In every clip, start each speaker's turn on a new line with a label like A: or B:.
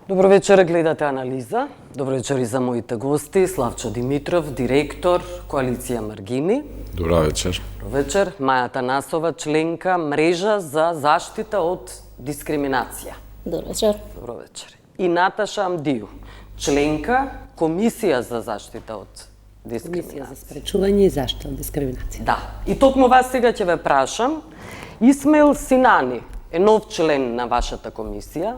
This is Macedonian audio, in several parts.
A: Добро вечер, гледате Анализа. Добро вечер и за моите гости, Славчо Димитров, директор, Коалиција Маргини.
B: Добро вечер.
A: Добро вечер, Маја Атанасова, членка Мрежа за заштита од дискриминација.
C: Добро вечер.
A: Добро вечер. И Наташа Амдију, членка Комисија за заштита од дискриминација.
C: Комисија за спречување и заштита од дискриминација.
A: Да. И токму вас сега ќе ве прашам, Исмаил Синани е нов член на вашата комисија.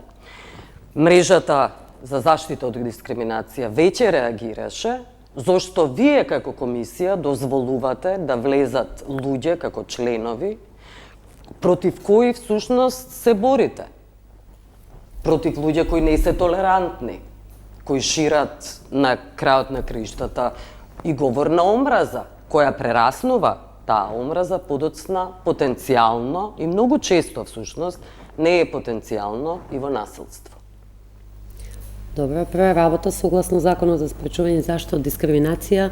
A: Мрежата за заштита од дискриминација веќе реагираше, зошто вие како комисија дозволувате да влезат луѓе како членови против кои всушност се борите? Против луѓе кои не се толерантни, кои шират на крајот на криштата и говор на омраза, која прераснува таа омраза подоцна потенцијално и многу често всушност не е потенцијално и во насилство.
C: Добро, прва работа согласно Законот за спречување и заштита од дискриминација,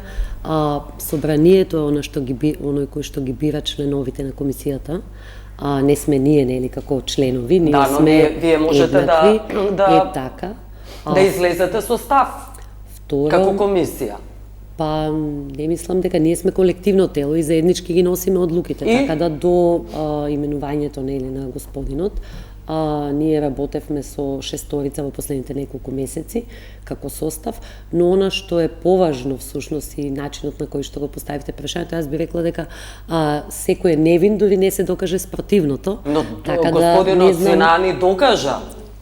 C: собранието е оној кој што ги бира членовите на комисијата. Не сме ние, нели, како членови, ние сме
A: вие можете
C: еднакви,
A: да
C: така.
A: Да излезете со став
C: Второ,
A: како комисија.
C: Па, не мислам дека ние сме колективно тело и заеднички ги носиме одлуките, така да до именувањето нели на господинот, ние работевме со шесторица во последните неколку месеци како состав, но она што е поважно всушност и начинот на кој што го поставивте прашањето, јас би рекла дека секој е невин, дури не се докаже спротивното.
A: Но
C: така
A: господинот Синани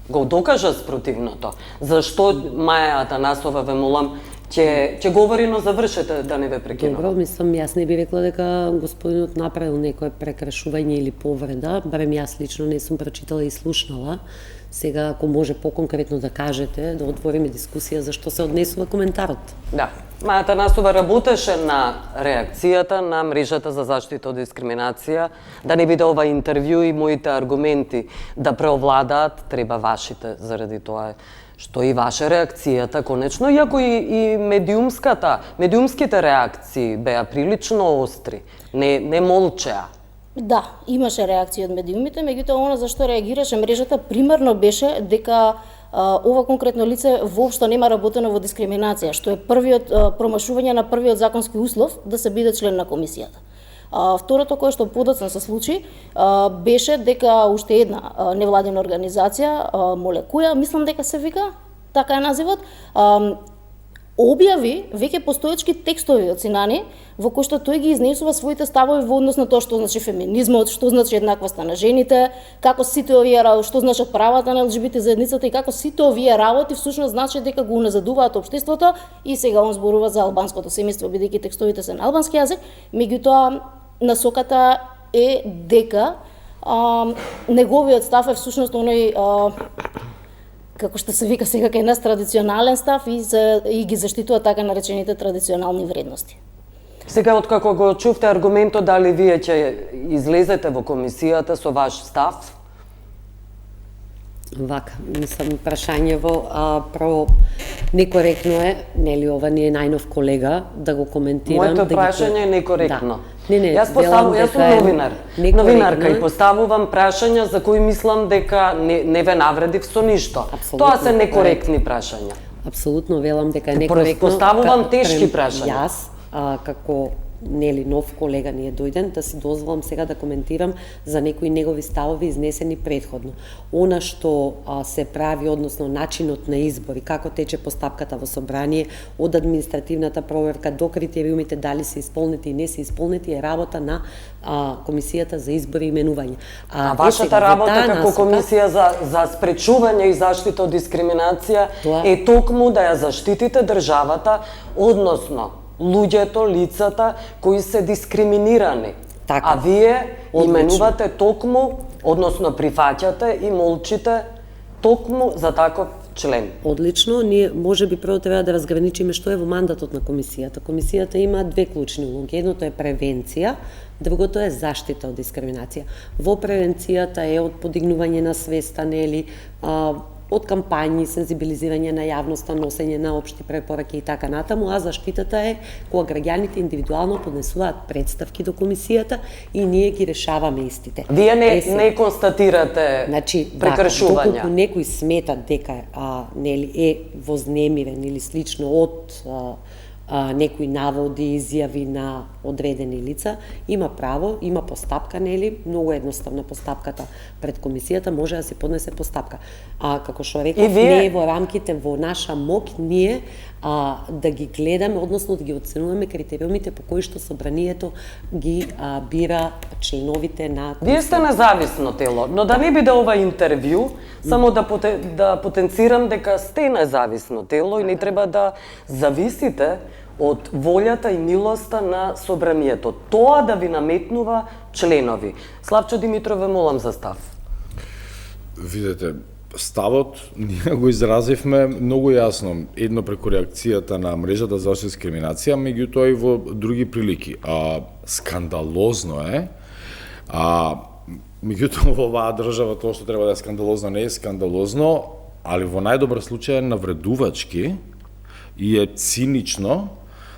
A: го докажа спротивното. Зашто Маја Атанасова ве молам ќе говори, но завршете да не ве прекинувам.
C: Добро, мислам, јас не би рекла дека господинот направил некое прекршување или повреда, барем јас лично не сум прочитала и слушнала. Сега, ако може поконкретно да кажете, да отвориме дискусија за што се однесува коментарот.
A: Да. Маја Атанасова работеше на реакцијата на Мрежата за заштита од дискриминација, да не биде ова интервју и моите аргументи да преовладаат, треба вашите, заради тоа што и ваша реакцијата конечно, иако и медиумските реакции беа прилично остри, не молчеа.
D: Да, имаше реакции од медиумите, меѓутоа она за што реагираше мрежата примерно беше дека ова конкретно лице воопшто нема работено во дискриминација, што е првиот промашување на првиот законски услов да се биде член на комисијата. Второто кое што подоцна се случи беше дека уште една невладина организација, Молекуја, мислам дека се вика, така е називот, објави веќе постоечки текстови од Синани во кои што тој ги изнесува своите ставови во однос на тоа што значи феминизмот, што значи еднаквоста на жените, како сите овие работи, што значат правата на ЛГБТ заедницата и како сите овие работи всушност значи дека го уназадуваат општеството и сега он зборува за албанското семејство бидејќи текстовите се на албански јазик, меѓутоа насоката е дека неговиот став е всушност оној како што се вика сега кај нас традиционален став и ги заштитува така наречените традиционални вредности.
A: Сега откако го чувте аргументот, дали вие ќе излезете во комисијата со ваш став?
C: Вака, мислам, прашањево прво некоректно е, нели ова не е најнов колега, да го коментирам.
A: Моето прашање е некоректно.
C: Да.
A: Јас сум новинарка и поставувам прашања за кои мислам дека не ве навредив со ништо. Тоа се некоректни прашања.
C: Апсолутно велам дека е некоректно.
A: Поставувам тешки прашања.
C: Јас, како нели нов колега ни е дојден, да си дозволам сега да коментирам за некои негови ставови изнесени претходно. Она што се прави, односно начинот на избори, како тече постапката во собрание, од административната проверка до критериумите дали се исполнети и не се исполнети, е работа на Комисијата за избори и именување.
A: А вашата работа како Комисија за спречување и заштита од дискриминација е токму да ја заштитите државата, односно луѓето, лицата кои се дискриминирани.
C: Така.
A: А вие именувате токму, односно прифаќате и молчите токму за таков член.
C: Одлично, ние можеби прво треба да разграничиме што е во мандатот на комисијата. Комисијата има две клучни улоги. Едното е превенција, другото е заштита од дискриминација. Во превенцијата е од подигнување на свеста, нели, од кампањи, сензибилизирање на јавноста, носење на општи препораки и така натаму, а заштитата е кога граѓаните индивидуално поднесуваат представки до комисијата и ние ги решаваме истите.
A: Вие не констатирате прекршувања.
C: Доколку некој смета дека нели е вознемирен или слично од некои наводи, изјави на одредени лица, има право, има постапка, нели, многу едноставна постапката пред комисијата, може да се поднесе постапка. А како што реков, не е во рамките во наша моќ ние да ги гледаме, односно да ги оценуваме критериумите по кои што собранието ги бира членовите на комисијата.
A: Вие сте независно тело, но да не биде ова интервју, само да потенцирам дека сте независно тело и не треба да зависите од волјата и милоста на собранието. Тоа да ви наметнува членови. Славчо Димитров, ве молам за став.
B: Видете, ставот ние го изразивме многу јасно, едно преку реакцијата на мрежата за заштита дискриминација, меѓутоа и во други прилики. Скандалозно е, меѓутоа во оваа држава тоа што треба да е скандалозно не е скандалозно, али во најдобар случај е навредувачки и е цинично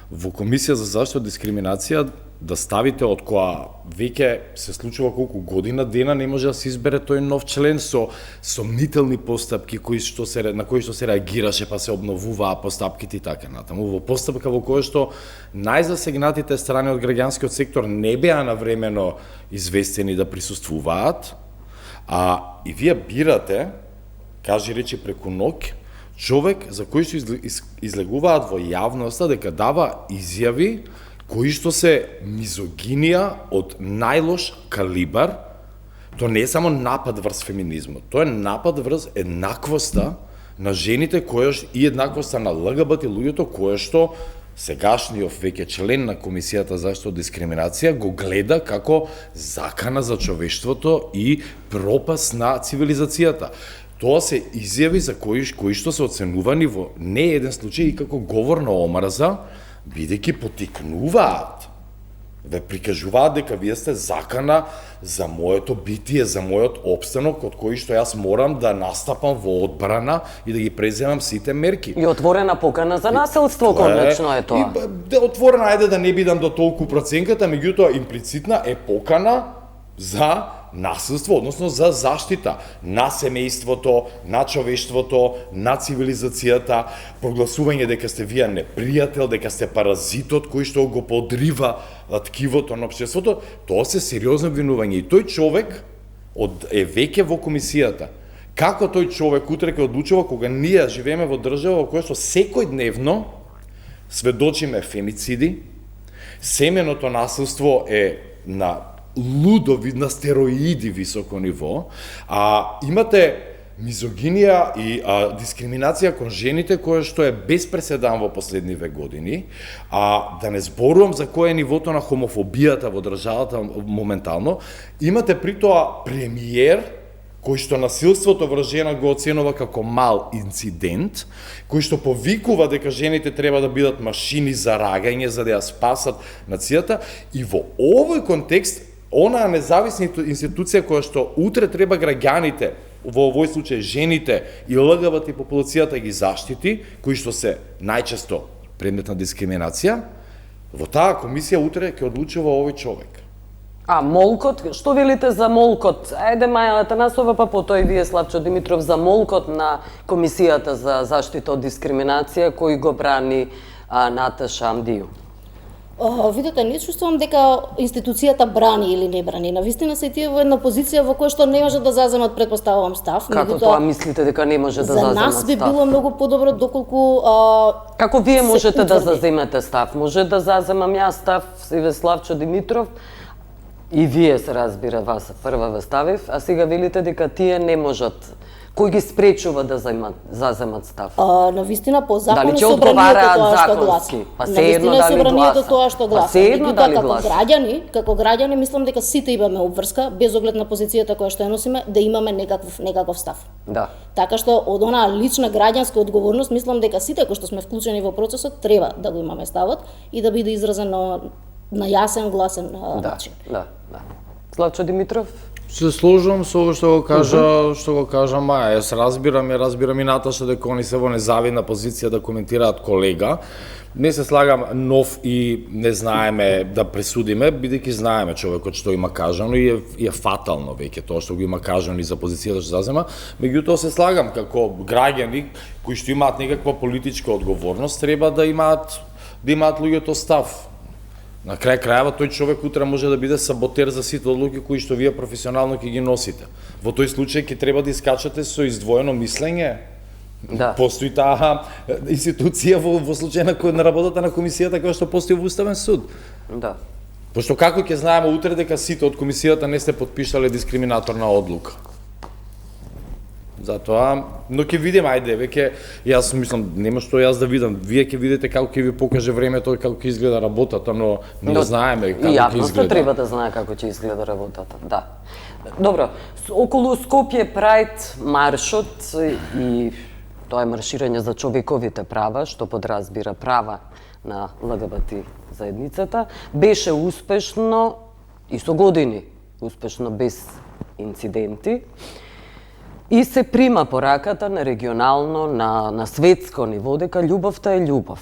B: во Комисија за заштита од дискриминација да ставите од која веќе се случува колку година дена не може да се избере тој нов член со сомнителни постапки на кои што се реагираше па се обновуваа постапките и така натаму. Во постапка во која што најзасегнатите страни од граѓанскиот сектор не беа навремено известени да присуствуваат, и вие бирате, кажи речи преку ноќ, човек за кој што излегуваат во јавноста дека дава изјави кои што се мизогинија од најлош калибар. Тоа не е само напад врз феминизмот, тоа е напад врз еднаквоста на жените и еднаквоста на ЛГБТ луѓето која што сегашниот веќе член на Комисијата за заштита од дискриминација го гледа како закана за човештвото и пропаст на цивилизацијата. Тоа се изјави за кои што се оценувани во не еден случај и како говор на омраза, бидејќи потикнуваат, ве прикажуваат дека вие сте закана за моето битие, за мојот опстанок, од кој што јас морам да настапам во одбрана и да ги преземам сите мерки.
A: И отворена покана за насилство, конечно е тоа.
B: Отворена, ајде да не бидам до толку проценката, меѓутоа имплицитна е покана за насилство, односно за заштита на семејството, на човештвото, на цивилизацијата, прогласување дека сте вие непријател, дека сте паразитот кој што го подрива ткивото на општеството, тоа се сериозно обвинување. И тој човек е веќе во комисијата. Како тој човек утре ќе одлучува кога ние живееме во држава во која што секојдневно сведочиме фемициди, семеното насилство е на на стероиди високо ниво, имате мизогинија и дискриминација кон жените која што е без преседан во последниве години, да не зборувам за кој е нивото на хомофобијата во државата моментално, имате притоа премиер кој што насилството врз жена го оценува како мал инцидент, кој што повикува дека жените треба да бидат машини за рагање за да ја спасат нацијата, и во овој контекст онаа независна институција која што утре треба граѓаните, во овој случај жените и ЛГБТ популацијата ги заштити, кои што се најчесто предмет на дискриминација, во таа комисија утре ќе одлучува овој човек.
A: Молкот, што велите за молкот? Ајде Маја Атанасова, па потоа и вие, Славчо Димитров, за молкот на Комисијата за заштита од дискриминација кој го брани Наташа Амдију.
D: Видете, не чувствувам дека институцијата брани или не брани. Навистина се тие во една позиција во која што не може да заземат, предпоставувам, став.
A: Како тоа мислите дека не може да заземат став?
D: За нас би било многу подобро доколку
A: Како вие можете да заземете став? Може да заземам јас став, Иве Славчо Димитров, и вие се разбира, вас прва ве ставив, а сега велите дека тие не можат. Кој ги спречува да заземат став?
D: Навистина по закон
A: дали
D: е собранието тоа што гласи.
A: Па се едно дали
D: собранието тоа што гласи.
A: Па се едно дали гласи.
D: Како граѓани мислам дека сите имаме обврска без оглед на позицијата која што ја носиме да имаме некаков став.
A: Да.
D: Така што од онаа лична граѓанска одговорност мислам дека сите кои што сме вклучени во процесот треба да го имаме ставот и да биде изразен на јасен, гласен начин.
A: Да. Славчо Димитров?
B: Се сложувам со ова што го кажа Маја. Јас разбирам и Наташа дека они се во незавидна позиција да коментираат колега. Не се слагам нов и не знаеме да пресудиме, бидејќи знаеме човекот што има кажано и е фатално веќе тоа што го има кажано и за позицијата што зазема. Меѓутоа се слагам како граѓани кои што имаат некаква политичка одговорност, треба да имаат луѓето став. На крај крајава тој човек утре може да биде саботер за сите одлуки кои што вие професионално ќе ги носите. Во тој случај ќе треба да искачате со издвоено мислење.
A: Да.
B: Постои таа институција во случај на работата на комисијата која што постои во Уставен суд.
A: Да.
B: Пошто како ќе знаеме утре дека сите од комисијата не сте потпишале дискриминаторна одлука. Затоа, но ќе видиме, ајде, веќе, јас мислам, нема што јас да видам, вие ќе видите како ќе ви покаже времето и како ќе изгледа работата, но не знаеме како ќе изгледа.
A: Јавноста треба да знае како ќе изгледа работата, да. Добро, околу Скопје Прајд маршот и тоа е марширање за човековите права, што подразбира права на ЛГБТ заедницата, беше успешно и со години успешно без инциденти. И се прима пораката на регионално, на светско ниво, дека љубовта е љубов.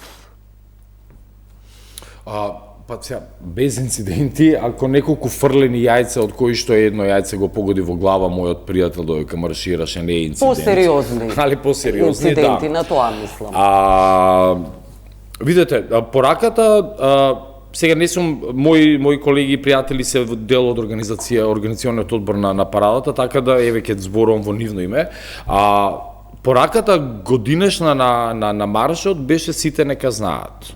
B: Без инциденти, ако неколку фрлени јајца, од кои што едно јајце го погоди во глава мојот пријател додека маршираше, не е инцидент.
A: Посериозни.
B: Али посериозни,
A: инциденти,
B: да.
A: на тоа мислам.
B: Видете, пораката, сега не сум, мои колеги и пријатели се дел од организационниот одбор на парадата, така да еве ќе зборувам во нивно име. Пораката годинешна на маршот беше сите нека знаат.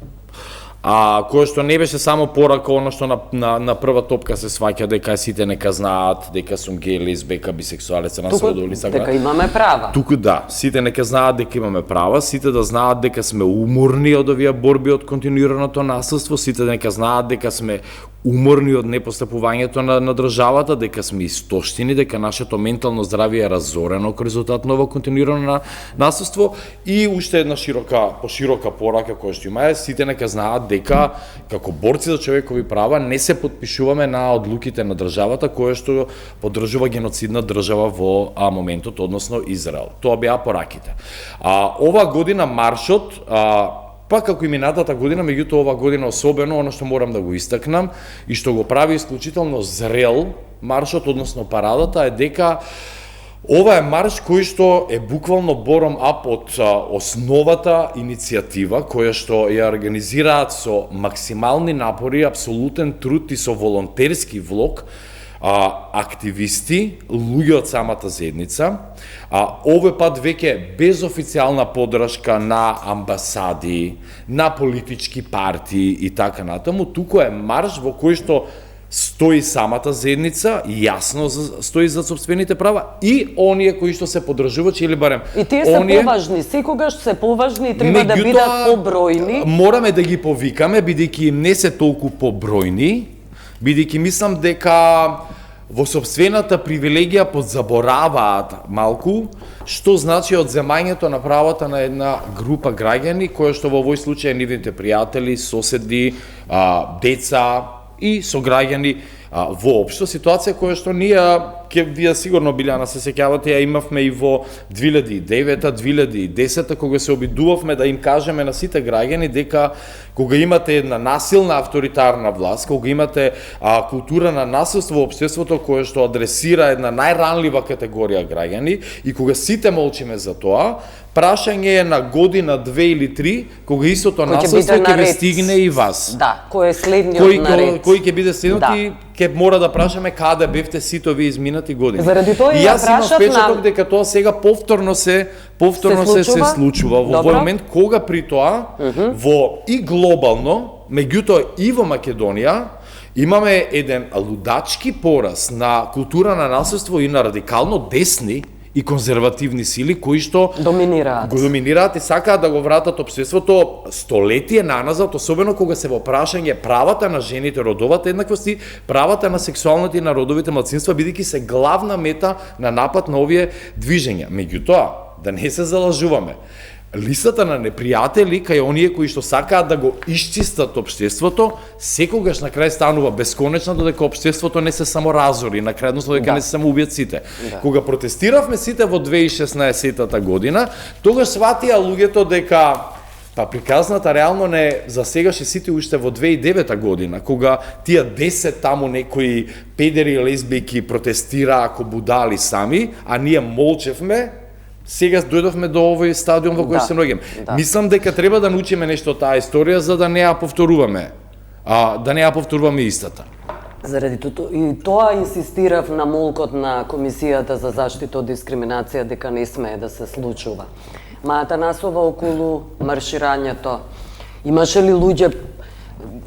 B: Кое што не беше само порака, оно што на прва топка се сваќа дека сите нека знаат, дека сум геј, лесбека, бисексуалец, трансродови лица.
A: Дека имаме права.
B: Туку да, сите нека знаат дека имаме права, сите да знаат дека сме уморни од овие борби од континуираното насилство, сите нека знаат дека сме уморни од непостапувањето на државата, дека сме истоштини, дека нашето ментално здравје е разорено како резултат на ово континуирано насилство и уште една поширока порака која што има е сите нека знаат дека како борци за човекови права не се потпишуваме на одлуките на државата која што поддржува геноцидна држава во моментот, односно Израел. Тоа беа пораките. Ова година маршот па како и минатата година, меѓутоа ова година особено, оно што морам да го истакнам и што го прави исклучително зрел маршот, односно парадата, е дека ова е марш кој што е буквално бором ап од основата иницијатива, која што ја организираат со максимални напори, апсолутен труд и со волонтерски влог, активисти, луѓе од самата заедница, овој пат веќе без официјална поддршка на амбасади, на политички партии и така натаму, туку е марш во кој што стои самата заедница, јасно стои за сопствените права и оние кои што се поддржувачи или барем
A: и тие се поважни, секогаш се поважни и треба да бидат побројни.
B: Мораме да ги повикаме бидејќи не се толку побројни, бидејќи мислам дека во сопствената привилегија подзабораваат малку што значи одземањето на правата на една група граѓани која што во овој случај нивните пријатели, соседи, деца и сограѓани воопшто. Ситуација која што ние, вие сигурно Билјана се сеќавате, ја имавме и во 2009-2010, кога се обидувавме да им кажеме на сите граѓани дека кога имате една насилна авторитарна власт, кога имате култура на насилство во општеството кое што адресира една најранлива категорија граѓани и кога сите молчиме за тоа, прашање е на година, 2 или 3, кога истото насилство ќе ви стигне и вас.
A: Да, кој е следниот наред.
B: Кој ќе биде следниот и ќе мора да прашаме каде бевте сите овие изминати години.
A: Заради тоа
B: и јас имам впечаток дека тоа сега повторно се случува во овој момент кога при тоа во и глобално, меѓутоа и во Македонија имаме еден лудачки пораз на култура на насилство и на радикално десни и конзервативни сили кои што го доминираат и сакаат да го вратат општеството столетие наназад, особено кога се во прашање правата на жените, родовата еднаквост и правата на сексуалните и на родовите малцинства, бидејќи се главна мета на напад на овие движења. Меѓутоа, да не се залажуваме, листата на непријатели кај оние кои што сакаат да го исчистат општеството, секогаш на крај станува бесконечна додека општеството не се само разори, на крај додека не се само убијат сите. Кога протестиравме сите во 2016 година, тогаш сватија луѓето дека приказната реално не засегаше сите уште во 2009 година, кога тие 10 таму некои педери и лесбијки протестираа ако будали сами, а ние молчевме. Сега дојдовме до овој стадиум во кој се наоѓаме. Мислам дека треба да научиме нешто од таа историја за да не ја повторуваме. Да не ја повторуваме истата.
A: Заради тоа инсистирав на молкот на Комисијата за заштита од дискриминација дека не смее да се случува. Мајата Насова околу марширањето. Имаше ли луѓе,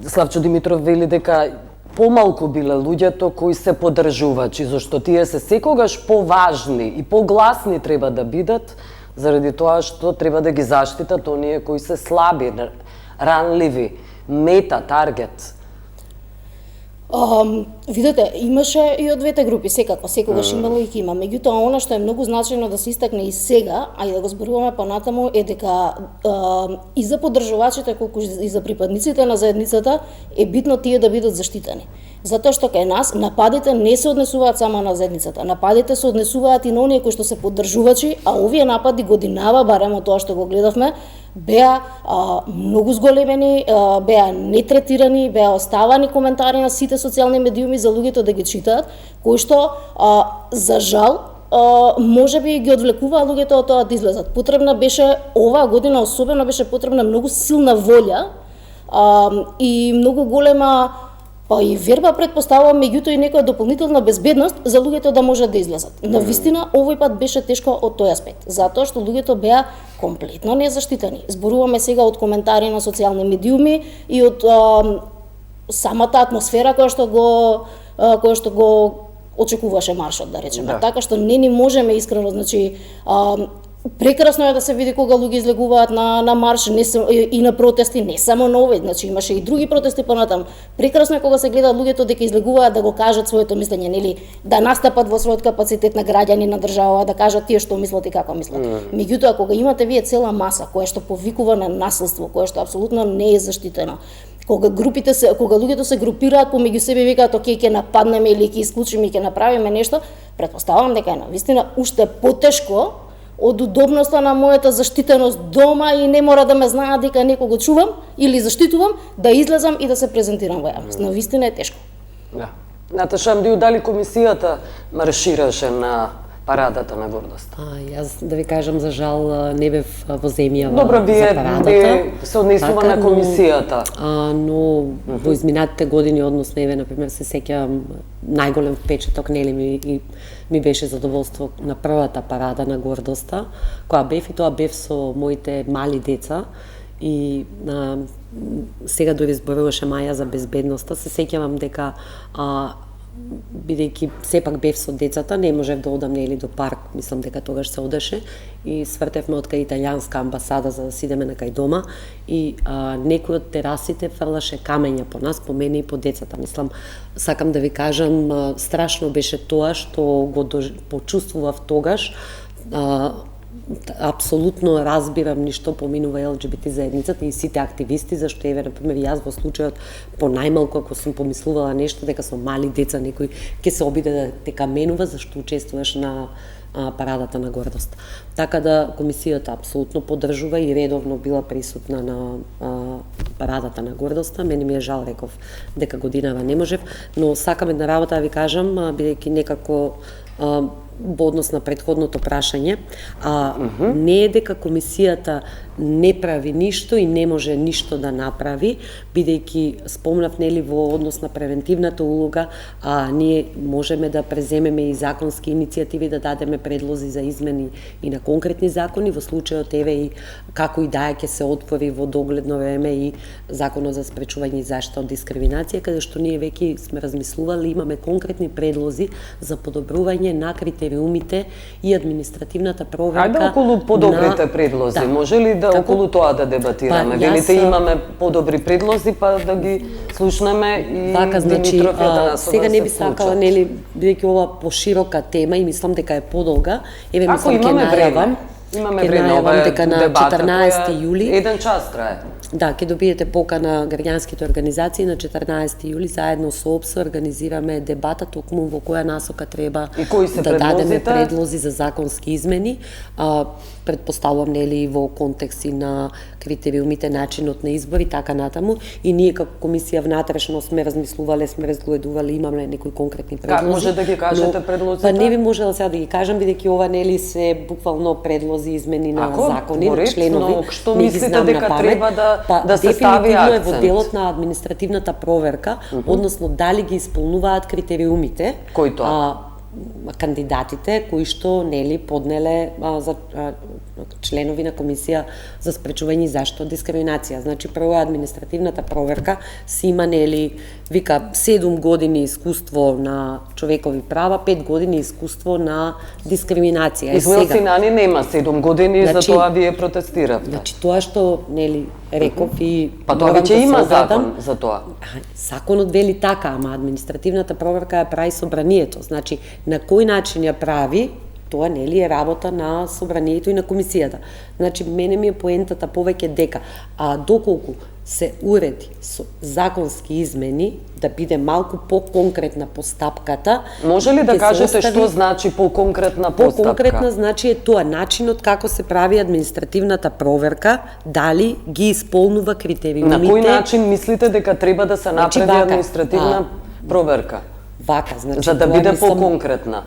A: Славчо Димитров вели дека помалку биле луѓето кои се поддржувачи, зашто тие се секогаш поважни и погласни треба да бидат, заради тоа што треба да ги заштитат оние кои се слаби, ранливи, мета, таргет.
D: Видете, имаше и од двете групи, секогаш имало и има. Меѓутоа, она што е многу значајно да се истакне и сега, а и да го зборуваме понатаму, е дека и за поддржувачите, колку и за припадниците на заедницата, е битно тие да бидат заштитени. Затоа што кај нас нападите не се однесуваат само на заедницата. Нападите се однесуваат и на оние кои што се поддржувачи, а овие напади годинава, барем од тоа што го гледавме, беа многу зголемени, беа нетретирани, беа оставани коментари на сите социјални медиуми за луѓето да ги читаат, кои што, за жал, може би ги одвлекуваа луѓето од тоа да излезат. Потребна беше, оваа година особено беше потребна многу силна волја и многу голема и верба предпоставувам, меѓутоа и некоја дополнителна безбедност за луѓето да можат да излезат. Навистина, овој пат беше тешко од тој аспект, затоа што луѓето беа комплетно незаштитени. Зборуваме сега од коментари на социјални медиуми и од самата атмосфера која што го очекуваше маршот, да речеме. Така што не ни можеме искрено, значи, прекрасно е да се види кога луѓе излегуваат на марш и на протести, не само на овој, значи имаше и други протести понатам. Прекрасно е кога се гледаат луѓето дека излегуваат да го кажат своето мислење, нели, да настапат во својот капацитет на граѓани на држава, да кажат тие што мислат и како мислат. Меѓутоа, кога имате вие цела маса која што повикува на насилство, која што апсолутно не е заштитено, кога луѓето се групираат помеѓу себе и викаат оке ќе нападнеме или ќе исклучиме и ќе направиме нешто, претпоставувам дека е навистина уште потешко од удобноста на мојата заштитеност дома и не мора да ме знаат дека некого чувам или заштитувам, да излезам и да се презентирам во јавност. Навистина е тешко.
A: Да. Наташа Амдију, дали комисијата маршираше на парадата на гордост?
C: Јас да ви кажам, за жал не бев во земја за
A: парадата. Добро, вие се однесува на комисијата.
C: Но во изминатите години, односно еве, например, се сеќавам најголем впечаток, нели ми беше задоволство на првата парада на гордоста, која бев, и тоа бев со моите мали деца, и сега дори зборуваше Маја за безбедноста, се сеќавам дека бидејќи сепак бев со децата, не можев да одам нели до парк, мислам дека тогаш се одеше, и свртевме од кај италијанска амбасада за да сидеме на кај дома, и некој од терасите фрлаше камења по нас, по мене и по децата. Мислам, сакам да ви кажам, страшно беше тоа што го почувствував тогаш. Апсолутно разбирам ни што поминува ЛГБТ заедницата и сите активисти, зашто еве например јас во случајот по најмалку ако сум помислувала нешто дека со мали деца некој ќе се обиде да те каменува зашто учествуваш на парадата на гордост. Така да комисијата апсолутно поддржува и редовно била присутна на парадата на гордоста. Мене ми е жал, реков, дека годинава не можев, но сакам една работа да ви кажам, бидејќи некако во однос на претходното прашање, не е дека комисијата не прави ништо и не може ништо да направи, бидејќи спомнав нели во однос на превентивната улога, ние можеме да преземеме и законски иницијативи, да дадеме предлози за измени и на конкретни закони. Во случајот еве и како и да ќе се отвори во догледно време и Законот за спречување и заштита од дискриминација, каде што ние веќе сме размислували, имаме конкретни предлози за подобрување на критериумите и административната проверка.
A: Ајде околу подобрите предлози, може ли да околу тоа да дебатираме? Велите имаме подобри предлози, па да ги слушнеме и Димитров да
C: сега не би сакала, нели, бидејќи ова поширока тема и мислам дека е подолга, еве мислам ќе најавам.
A: Имаме
C: Ќе
A: време, ова
C: најавам
A: е
C: дека на
A: дебата
C: 14
A: која
C: јули
A: еден час трае.
C: Да, ќе добиете покана граѓанските организации на 14 јули заедно со ОПСО организираме дебата токму во која насока треба
A: И кои се
C: да дадеме
A: предлозите?
C: предлози за законски измени. Предпоставувам нели во контекст и на критериумите, начинот на избор и така натаму. И ние како комисија внатрешно сме размислувале, сме разгледувале, имаме некои конкретни предлози.
A: Как може да ги кажете предлозите?
C: Па не би можела сега да ги кажам, бидејќи ова нели се буквално предлози измени на закони,
A: во ред,
C: членови.
A: но што
C: не ги
A: мислите
C: знам
A: дека
C: на памет.
A: треба да се стави
C: Дефинитивно е во
A: акцент?
C: делот на административната проверка, односно дали ги исполнуваат критериумите
A: Кои тоа?
C: кандидатите кои што нели поднеле за членови на комисија за спречување и заштита од дискриминација. Значи прво административната проверка си има нели вика 7 години искуство на човекови права, 5 години искуство на дискриминација.
A: Исмаил Синани нема 7 години,
C: Значи-
A: затоа вие протестиравте.
C: Значи тоа што нели реков и
A: Па тоа
C: морам
A: веќе
C: да се
A: има
C: оградам,
A: закон за тоа.
C: Законот вели така, ама административната проверка ја прави собранието. Значи, на кој начин ја прави, тоа нели е работа на собранието и на комисијата. Значи, мене ми е поентата повеќе дека, доколку се уреди со законски измени, да биде малку по-конкретна постапката.
A: Може ли да
C: ќе се
A: кажете
C: остави-
A: што значи по-конкретна постапка?
C: По-конкретна значи е тоа начинот како се прави административната проверка, дали ги исполнува критериумите.
A: На кој начин мислите дека треба да се
C: Значи,
A: направи
C: вака,
A: административна проверка?
C: Вака, значи
A: За да
C: тоа
A: биде
C: мислам-
A: по-конкретна.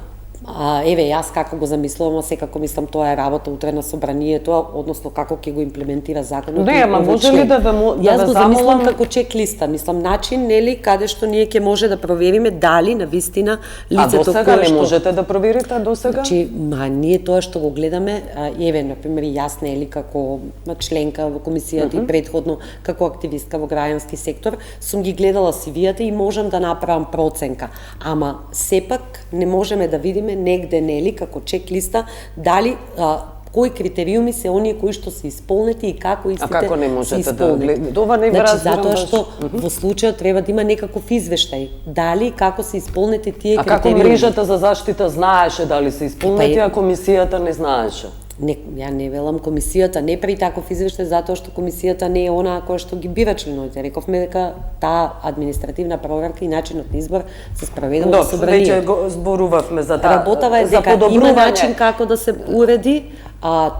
C: Еве, јас како го замислувам, секако мислам тоа е работа утре на собранието, односно како ќе го имплементира законот.
A: Не,
C: и
A: ама
C: овој
A: може ли
C: член.
A: да ве
C: Јас го
A: замолам-
C: замислам како чек-листа, мислам начин, нели, каде што ние ќе може да провериме дали навистина лицето
A: А досега
C: кое
A: не
C: што...
A: можете да проверите досега?
C: Значи, ние тоа што го гледаме, еве, например, јас нели како членка во комисијата и претходно како активистка во граѓански сектор, сум ги гледала CV-ата и можам да направам проценка. Ама сепак не можеме да видиме негде нели како чек-листа дали кои критериуми се оние кои што се исполнети и како истите
A: како не
C: се
A: можете да
C: исполнети.
A: гледате? Ова не ви
C: Значи,
A: разбирам
C: затоа
A: баш.
C: што во случајот треба да има некаков извештај. Дали и како се исполнети тие
A: А како
C: критериуми.
A: мрежата за заштита знаеше дали се исполнети,
C: Па е-
A: а комисијата не знаеше?
C: Не, ја не велам комисијата не прави таков извештај затоа што комисијата не е она која што ги бира членовите. Рековме дека таа административна проверка и начинот на избор се спроведува во
A: Веќе
C: собранието.
A: го зборувавме за таа.
C: Работава е
A: за
C: дека има
A: подобрување.
C: начин како да се уреди,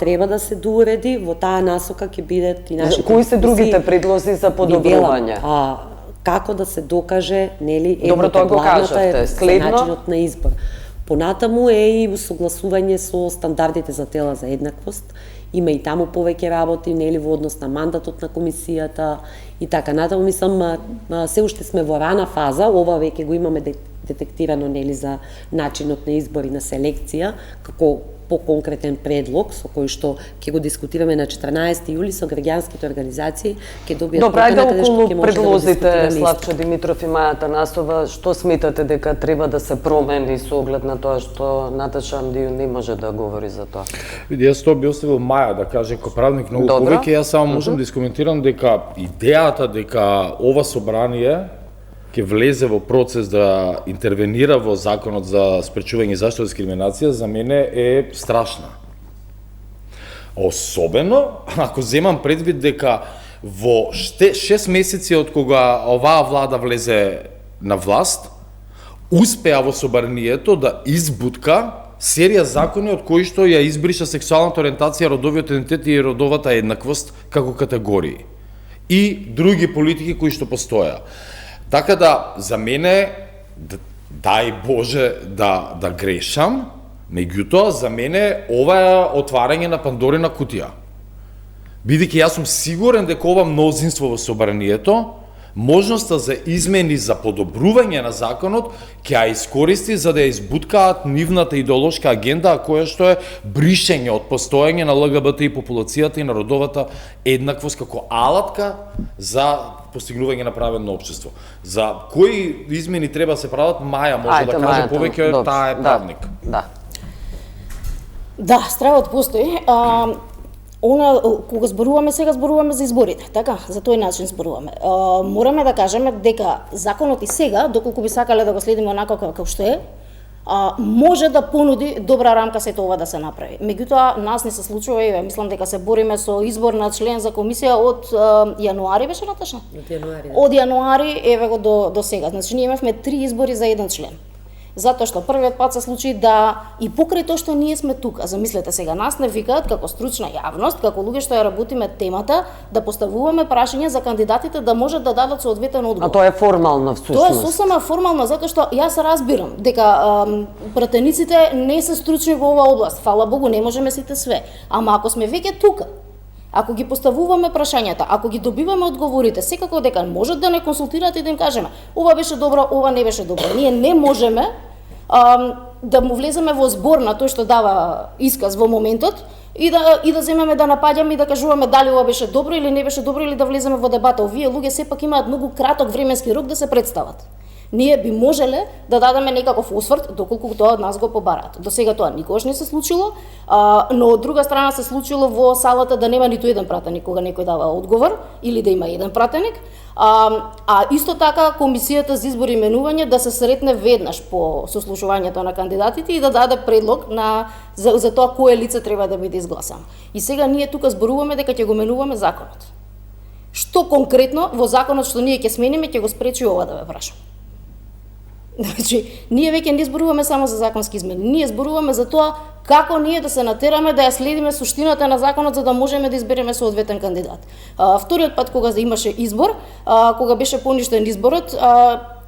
C: треба да се доуреди, во таа насока ќе бидат и нашите
A: Кои се другите предлози за подобрување?
C: Како да се докаже, нели,
A: Добро, тоа го
C: главната
A: кажавте.
C: е
A: Следно?
C: начинот на избор. Понатаму е и усогласување со стандардите за тела за еднаквост. Има и таму повеќе работи, нели, во однос на мандатот на комисијата и така натаму. Мислам, се уште сме во рана фаза, ова веќе го имаме детектирано, нели, за начинот на избор и на селекција, како по-конкретен предлог со кој што ќе го дискутираме на 14 јули со граѓанските организации, ќе добијат
A: Добра, ајде
C: каде што
A: околу
C: ќе може да го
A: предлозите
C: дискутираме исто.
A: Славчо Димитров и Маја Танасова, што сметате дека треба да се промени со оглед на тоа што Наташа Андију не може да говори за тоа?
B: Види, јас тоа би оставил Маја да каже како правник многу
A: Добро.
B: повеќе, јас само можам да искоментирам дека идејата дека ова собрание ќе влезе во процес да интервенира во законот за спречување и заштита од дискриминација за мене е страшна. Особено ако земам предвид дека во 6 месеци од кога оваа влада влезе на власт, успеа во собранието да избутка серија закони од кои што ја избриша сексуалната ориентација, родовиот идентитет и родовата еднаквост како категории. И други политики кои што постоја. Така да, за мене, дај Боже да грешам, меѓутоа, за мене ова е отварање на Пандорина кутија. Бидејќи јас сум сигурен дека ова мнозинство во собранието можноста за измени за подобрување на законот ќе ја искористи за да ја избуткаат нивната идеолошка агенда, а која што е бришење од постоење на ЛГБТ и популацијата и народовата еднаквост како алатка за постигнување на праведно општество. За кои измени треба да се прават, Маја може да каже повеќе, таа е правник.
D: Да, стравот постои. Кога зборуваме сега, зборуваме за изборите, така? За тој начин зборуваме. Мораме да кажеме дека законот и сега, доколку би сакале да го следиме онако како што е, може да понуди добра рамка сето ова да се направи. Меѓутоа, нас не се случува, еве, мислам дека се бориме со избор на член за комисија од јануари, беше Наташа?
C: Од јануари.
D: Од јануари, еве го до сега. Значи, ние имавме 3 избори за еден член. Затоа што првиот пат се случи да и покрај тоа што ние сме тука, замислете сега, нас не викаат како стручна јавност, како луѓе што ја работиме темата, да поставуваме прашања за кандидатите да можат да дадат соодветен одговор.
A: А тоа е формално всушност.
D: Тоа е сосема формално, затоа што јас разбирам дека пратениците не се стручни во оваа област. Фала Богу, не можеме сите све. Ама ако сме веќе тука, ако ги поставуваме прашањата, ако ги добиваме одговорите, секако дека можат да не консултираат и да им кажеме ова беше добро, ова не беше добро. Ние не можеме да му влеземе во збор на тој што дава исказ во моментот и да земеме да напаѓаме и да кажуваме дали ова беше добро или не беше добро или да влеземе во дебата. Овие луѓе сепак имаат многу краток временски рок да се представат. Ние би можеле да дадеме некаков осврт доколку тоа од нас го побараат. До сега тоа никогаш не се случило, но од друга страна се случило во салата да нема ниту еден пратеник кога некој дава одговор или да има еден пратеник. А исто така комисијата за избор и именување да се сретне веднаш по сослушувањето на кандидатите и да даде предлог за тоа кое лице треба да биде изгласано. И сега ние тука зборуваме дека ќе го менуваме законот. Што конкретно во законот што ние ќе смениме ќе го спречи ова, да ве прашам? Значи, ние веќе не зборуваме само за законски измени, ние зборуваме за тоа како ние да се натераме да ја следиме суштината на законот за да можеме да избереме соодветен кандидат. Вториот пат кога имаше избор, кога беше поништен изборот,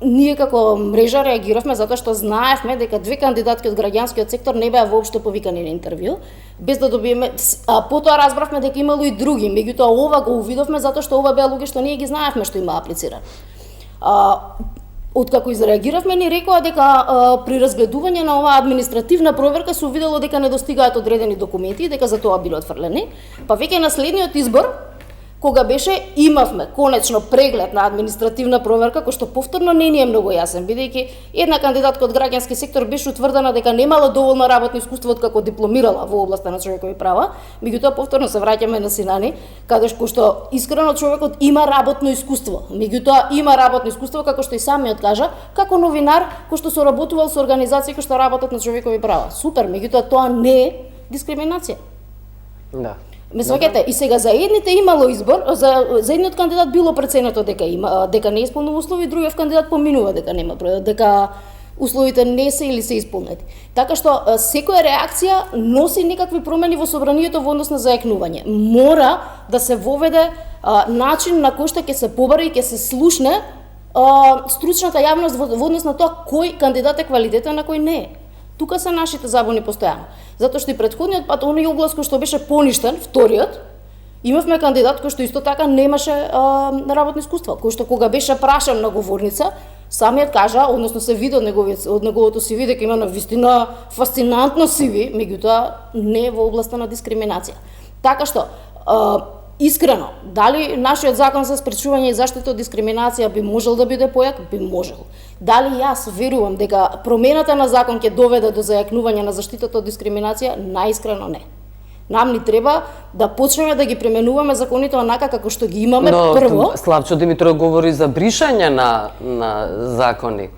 D: ние како мрежа реагиравме затоа што знаевме дека 2 кандидатки од граѓанскиот сектор не беа воопшто повикани на интервју, без да добиеме, потоа разбравме дека имало и други, меѓутоа ова го увидовме затоа што ова беа луѓе што ние ги знаевме што има аплицирани. Откако изреагиравме, ни рекоа дека при разгледување на оваа административна проверка се увидело дека недостигаат одредени документи и дека за тоа биле отфрлени. Па веќе на следниот избор, кога беше, имавме конечно преглед на административна проверка, кој што повторно не ни е многу јасен, бидејќи една кандидатка од граѓански сектор беше утврдена дека немала доволно работно искуство откако дипломирала во областа на човекови права, меѓутоа повторно се враќаме на Синани, каде што искрено човекот има работно искуство, меѓутоа има работно искуство како што и самиот кажа, како новинар кој што соработувал со организации кои што работат на човекови права. Супер, меѓутоа тоа не е дискриминација.
A: Да.
D: Ме сваќате, и сега за едните имало избор, за едниот кандидат било преценето дека не исполнува услови, другиот кандидат поминува дека условите не се или се исполнети. Така што секоја реакција носи некакви промени во собранието во однос на зајакнување. Мора да се воведе начин на кој што ќе се побара и ќе се слушне стручната јавност во однос на тоа кој кандидат е квалитетен, а кој не е. Тука се нашите забуни постојано. Затоа што и претходниот пат, оној оглас кој што беше поништен, вториот, имавме кандидат кој што исто така немаше работно искуство, кој што кога беше прашан на говорница, самиот кажа, односно се види од неговото CV дека има навистина фасцинантно CV, меѓутоа не во областа на дискриминација. Така што искрено, дали нашиот закон за спречување и заштита од дискриминација би можел да биде појак? Би можел. Дали јас верувам дека промената на закон ќе доведе до зајакнување на заштитата од дискриминација? Најискрено не. Нам ни треба да почнеме да ги пременуваме законите онака како што ги имаме прво.
A: Славчо Димитров говори за бришање на закони.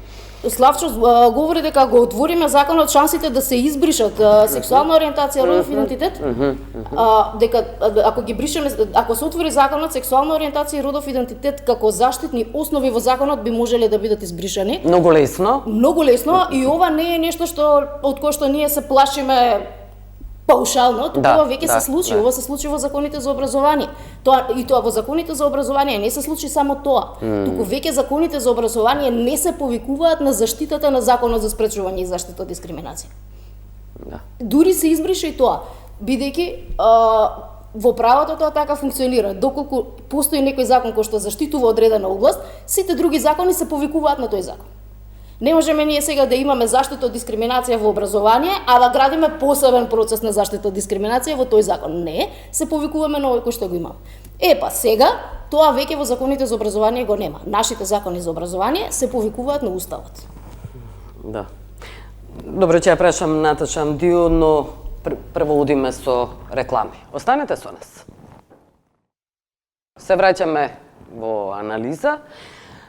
D: Славчо говори дека го отвориме законот, шансите да се избришат сексуална ориентација, родов идентитет, дека ако ги бришеме, ако се отвори законот, сексуална ориентација и родов идентитет како заштитни основи во законот би можеле да бидат избришани.
A: Многу лесно. Многу
D: лесно и ова не е нешто што од кое што ние се плашиме паушално, ова веќе се случи, ова се случи во законите за образование. Тоа во законите за образование не се случи само тоа, туку веќе законите за образование не се повикуваат на заштитата на законот за спречување и заштита од дискриминација. Да. Дури се избрише и тоа, бидејќи во правото тоа така функционира. Доколку постои некој закон кој што заштитува одредена област, сите други закони се повикуваат на тој закон. Не можеме ние сега да имаме заштита од дискриминација во образование, а да градиме посебен процес на заштита од дискриминација во тој закон. Не, се повикуваме на овој кој што го имаме. Па сега, тоа веќе во законите за образование го нема. Нашите закони за образование се повикуваат на уставот.
A: Да. Добро, ќе ја прашам Наташа Амдију, но прво одиме со реклами. Останете со нас. Се враќаме во анализа.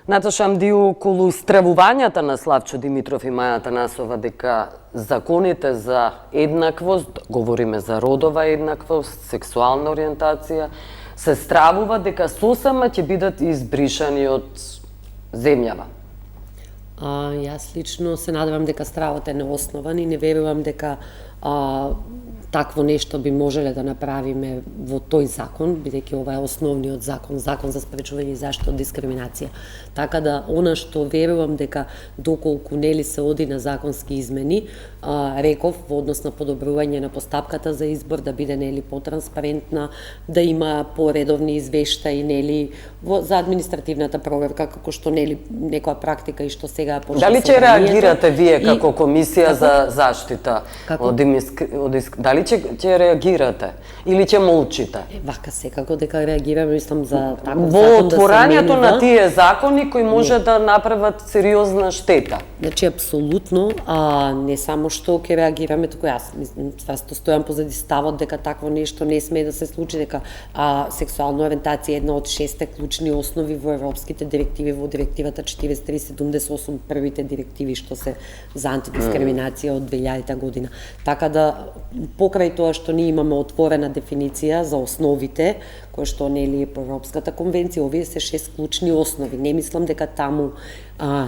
A: Наташа Амди, околу стравувањата на Славчо Димитров и Маја Атанасова дека законите за еднаквост, говориме за родова еднаквост, сексуална ориентација, се стравува дека сосема ќе бидат избришани од земјава.
C: Јас лично се надевам дека стравот е неоснован и не верувам дека такво нешто би можеле да направиме во тој закон, бидејќи ова е основниот закон, закон за спречување и заштита од дискриминација. Така да, она што верувам дека доколку нели се оди на законски измени, реков во однос на подобрување на постапката за избор, да биде нели потранспарентна, да има поредовни извештаи нели за административната проверка, како што нели некоја практика и што сега почна.
A: Дали ќе реагирате вие како комисија за заштита од дали ќе реагирате или ќе молчите?
C: Вака секако дека реагираме, мислам за таков
A: во
C: закон да се
A: отворањето на
C: менува.
A: тие закони кои може да направат сериозна штета.
C: Значи, апсолутно, не само што ќе реагираме, туку јас чврсто стојам позади ставот дека такво нешто не смее да се случи, дека сексуална ориентација е една од 6 клучни основи во европските директиви, во директивата 4378, првите директиви што се за антидискриминација од 2000 година. Така да, покрај тоа што ние имаме отворена дефиниција за основите, кој што нели е по Европската конвенција, овие се 6 клучни основи. Не мислам дека таму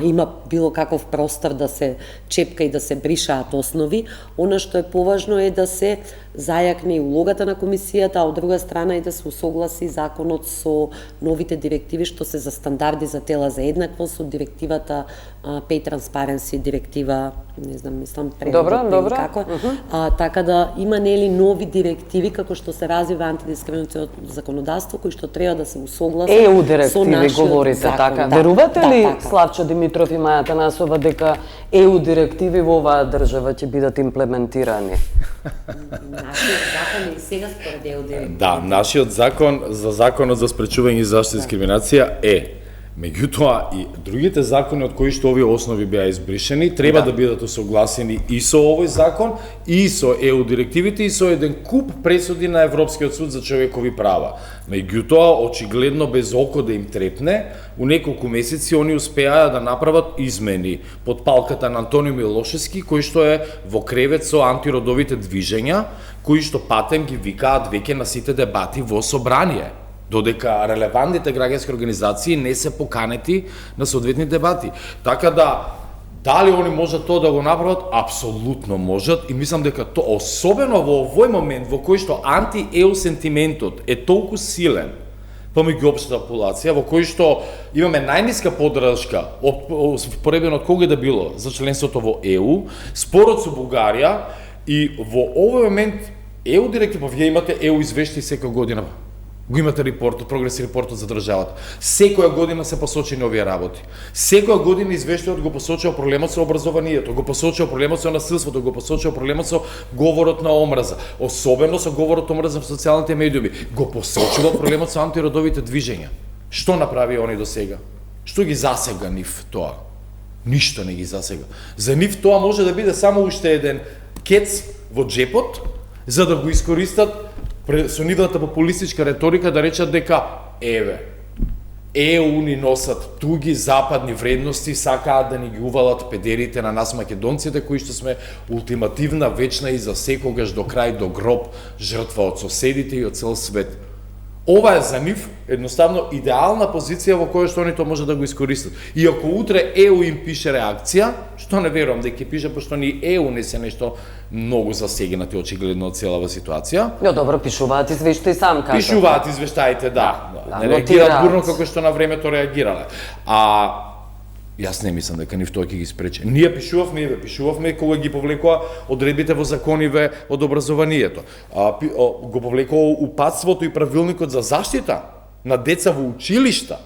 C: има било каков простор да се чепка и да се бришаат основи. Она што е поважно е да се зајакне и улогата на комисијата, а од друга страна и да се усогласи законот со новите директиви што се за стандарди за тела за еднаквост, од директивата Pay Transparency, директива, не знам, мислам
A: Добро.
C: како. Така да има нели нови директиви како што се развива антидискриминацијното законодавство кои што треба да се усогласат
A: ЕУ
C: со
A: директиви
C: нашиот
A: говорите
C: закон.
A: така.
C: Да,
A: Верувате ли
C: така.
A: Славчо Димитров и Маја Атанасова дека ЕУ директиви во оваа држава ќе бидат имплементирани?
C: Нашиот закон е и сега според ЕУ директиви.
B: Да, нашиот закон за законот за спречување и заштита дискриминација е. Меѓутоа и другите закони од кои што овие основи беа избришени треба да бидат усогласени и со овој закон и со ЕУ директивите и со еден куп пресуди на Европскиот суд за човекови права. Меѓутоа, очигледно без око да им трепне, у неколку месеци они успеа да направат измени под палката на Антонио Милошевски, кој што е во кревет со антиродовите движења, кои што патем ги викаат веќе на сите дебати во собрание, додека релевантните граѓански организации не се поканети на соодветни дебати. Така да, дали они можат тоа да го направат? Апсолутно можат и мислам дека тоа, особено во овој момент во кој што анти-ЕУ сентиментот е толку силен помеѓу општата популација, во кој што имаме најниска поддршка поредено од кога да било за членството во ЕУ, спорот со Бугарија и во овој момент ЕУ директива, вие имате ЕУ извешти секоја година. Го имате репортот, прогрес репортот за државата. Секоја година се посочени овие работи. Секоја година извештајот го посочува проблемот со образованието, го посочува проблемот со насилството, го посочува проблемот со говорот на омраза, особено со говорот омраза во социјалните медиуми, го посочува проблемот со антиродовите движења. Што направи они до сега? Што ги засега нив тоа? Ништо не ги засега. За нив тоа може да биде само уште еден кец во джепот, за да го искористат со нивната популистичка реторика да речат дека еве, ЕУ ни носат туги западни вредности, сакаат да ни ги увалат педерите на нас македонците, кои што сме ултимативна, вечна и за секогаш до крај, до гроб, жртва од соседите и од цел свет. Ова е за нив едноставно идеална позиција во која што они тоа може да го искористат. И ако утре ЕУ им пише реакција, што не верувам дека ќе пише, пошто ни ЕУ не се нешто многу засегнати очигледно од целава ситуација.
A: Ја добро, пишуваат извештаи сам кажа.
B: Пишуваат извештаите, да. Не реагираат бурно како што на времето реагирале. Јас не мислам дека нив тоа ќе ги спречи. Ние пишувавме кога ги повлекоа одредбите во закониве од образованието. Го повлекоа упатството и правилникот за заштита на деца во училишта.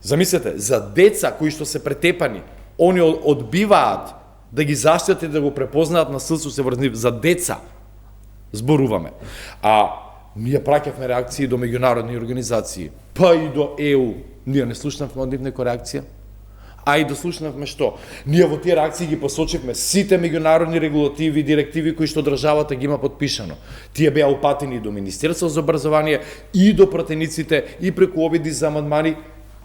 B: Замислете, за деца кои што се претепани, они одбиваат да ги заштитат и да го препознаат насилство се врз нив. За деца зборуваме. Ние праќавме реакции до меѓународни организации, па и до ЕУ. Ние не слушнавме од нив некоја реакција. И дослушнавме што? Ние во тие реакции ги посочивме сите меѓународни регулативи и директиви кои што државата ги има подпишано. Тие беа упатени до Министерство за образование и до пратениците и преку обиди за амандмани